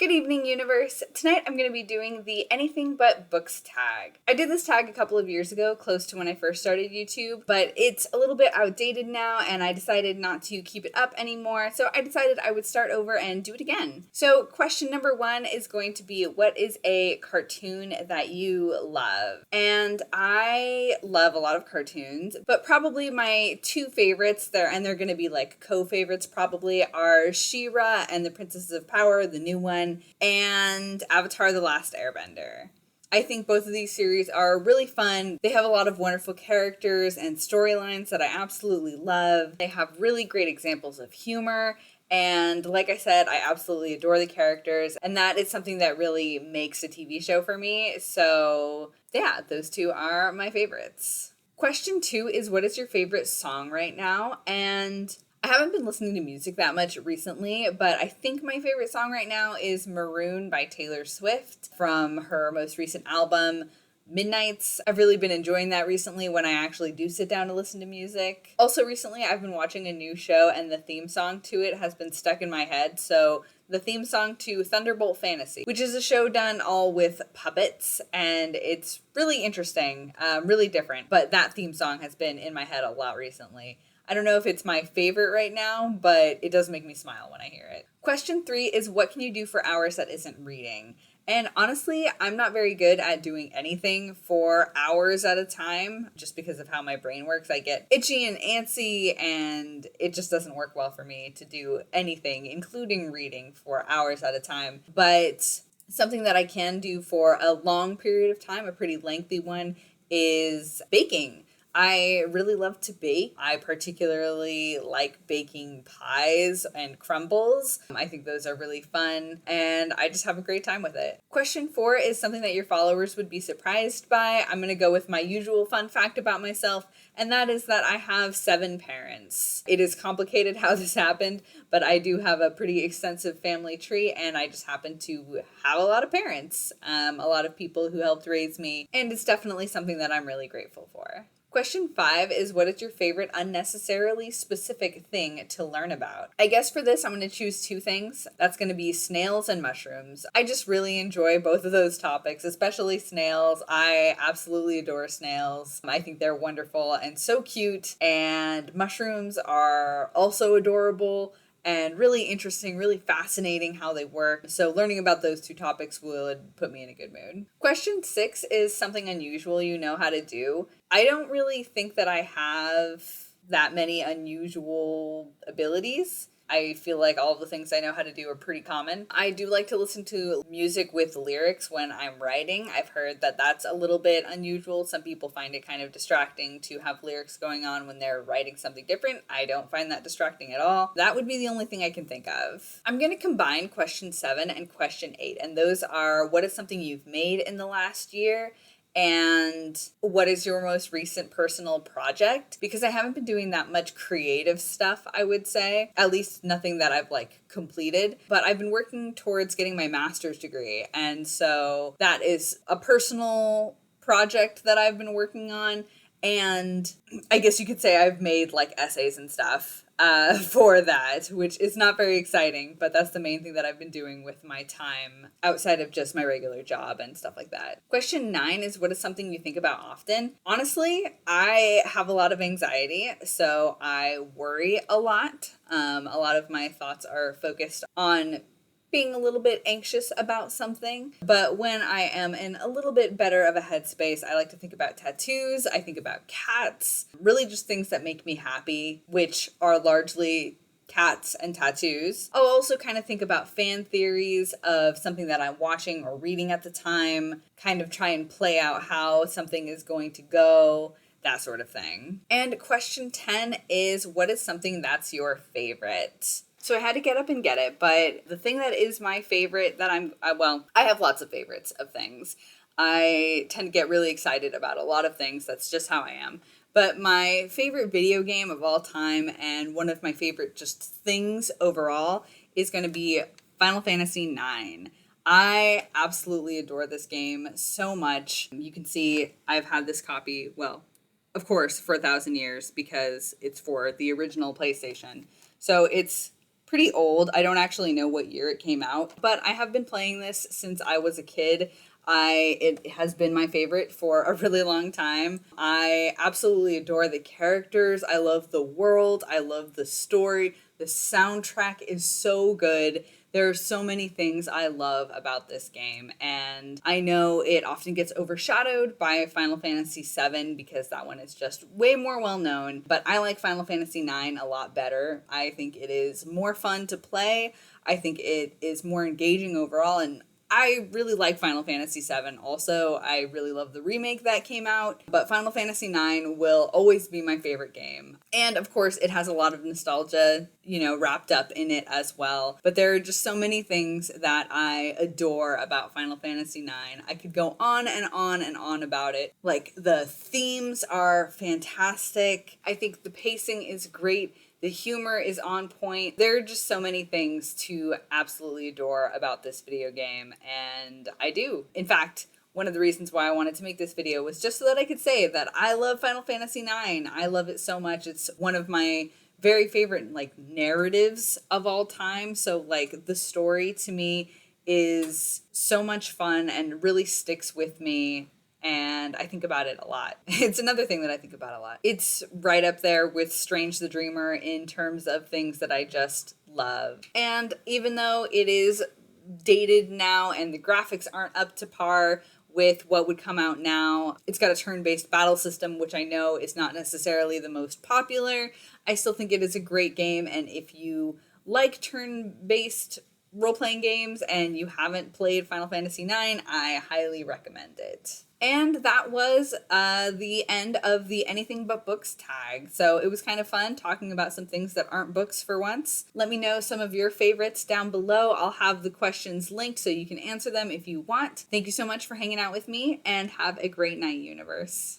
Good evening, universe. Tonight I'm going to be doing the anything but books tag. I did this tag a couple of years ago, close to when I first started YouTube, but it's a little bit outdated now and I decided not to keep it up anymore, so I decided I would start over and do it again. So question number 1 is going to be, what is a cartoon that you love? And I love a lot of cartoons, but probably my two favorites there, and they're going to be like co-favorites probably, are She-Ra and the Princesses of Power, the new one, and Avatar: The Last Airbender. I think both of these series are really fun. They have a lot of wonderful characters and storylines that I absolutely love. They have really great examples of humor. And like I said, I absolutely adore the characters. And that is something that really makes a TV show for me. So yeah, those two are my favorites. Question 2 is, what is your favorite song right now? And I haven't been listening to music that much recently, but I think my favorite song right now is Maroon by Taylor Swift from her most recent album, Midnights. I've really been enjoying that recently when I actually do sit down to listen to music. Also recently, I've been watching a new show and the theme song to it has been stuck in my head. So the theme song to Thunderbolt Fantasy, which is a show done all with puppets, and it's really interesting, really different. But that theme song has been in my head a lot recently. I don't know if it's my favorite right now, but it does make me smile when I hear it. Question 3 is, what can you do for hours that isn't reading? And honestly, I'm not very good at doing anything for hours at a time, just because of how my brain works. I get itchy and antsy, and it just doesn't work well for me to do anything, including reading, for hours at a time. But something that I can do for a long period of time, a pretty lengthy one, is baking. I really love to bake. I particularly like baking pies and crumbles. I think those are really fun, and I just have a great time with it. Question 4 is something that your followers would be surprised by. I'm going to go with my usual fun fact about myself, and that is that I have 7 parents. It is complicated how this happened, but I do have a pretty extensive family tree, and I just happen to have a lot of parents, a lot of people who helped raise me, and it's definitely something that I'm really grateful for. Question 5 is, what is your favorite unnecessarily specific thing to learn about? I guess for this, I'm going to choose 2 things. That's going to be snails and mushrooms. I just really enjoy both of those topics, especially snails. I absolutely adore snails. I think they're wonderful and so cute, and mushrooms are also adorable and really interesting, really fascinating how they work. So learning about those 2 topics would put me in a good mood. Question 6 is something unusual you know how to do. I don't really think that I have that many unusual abilities. I feel like all of the things I know how to do are pretty common. I do like to listen to music with lyrics when I'm writing. I've heard that that's a little bit unusual. Some people find it kind of distracting to have lyrics going on when they're writing something different. I don't find that distracting at all. That would be the only thing I can think of. I'm going to combine question 7 and question 8, and those are, what is something you've made in the last year? And what is your most recent personal project? Because I haven't been doing that much creative stuff, I would say. At least nothing that I've completed. But I've been working towards getting my master's degree. And so that is a personal project that I've been working on. And I guess you could say I've made essays and stuff for that, which is not very exciting, but that's the main thing that I've been doing with my time outside of just my regular job and stuff like that. Question 9 is, what is something you think about often? Honestly, I have a lot of anxiety, so I worry a lot. A lot of my thoughts are focused on being a little bit anxious about something. But when I am in a little bit better of a headspace, I like to think about tattoos. I think about cats, really just things that make me happy, which are largely cats and tattoos. I'll also kind of think about fan theories of something that I'm watching or reading at the time, kind of try and play out how something is going to go, that sort of thing. And question 10 is, what is something that's your favorite? So I had to get up and get it, but the thing that is my favorite that I have lots of favorites of things. I tend to get really excited about a lot of things. That's just how I am. But my favorite video game of all time, and one of my favorite just things overall, is going to be Final Fantasy IX. I absolutely adore this game so much. You can see I've had this copy, well, of course, for 1,000 years because it's for the original PlayStation. So it's pretty old. I don't actually know what year it came out, but I have been playing this since I was a kid. It has been my favorite for a really long time. I absolutely adore the characters. I love the world. I love the story. The soundtrack is so good. There are so many things I love about this game, and I know it often gets overshadowed by Final Fantasy VII because that one is just way more well known, but I like Final Fantasy IX a lot better. I think it is more fun to play. I think it is more engaging overall, and I really like Final Fantasy VII also. I really love the remake that came out, but Final Fantasy IX will always be my favorite game. And of course, it has a lot of nostalgia, wrapped up in it as well. But there are just so many things that I adore about Final Fantasy IX. I could go on and on and on about it. Like, the themes are fantastic. I think the pacing is great. The humor is on point. There are just so many things to absolutely adore about this video game, and I do. In fact, one of the reasons why I wanted to make this video was just so that I could say that I love Final Fantasy IX. I love it so much. It's one of my very favorite, narratives of all time. So, the story to me is so much fun and really sticks with me. And I think about it a lot. It's another thing that I think about a lot. It's right up there with Strange the Dreamer in terms of things that I just love. And even though it is dated now and the graphics aren't up to par with what would come out now, it's got a turn-based battle system, which I know is not necessarily the most popular. I still think it is a great game, and if you like turn-based role-playing games and you haven't played Final Fantasy IX, I highly recommend it. And that was the end of the Anything But Books tag. So it was kind of fun talking about some things that aren't books for once. Let me know some of your favorites down below. I'll have the questions linked so you can answer them if you want. Thank you so much for hanging out with me, and have a great night, universe.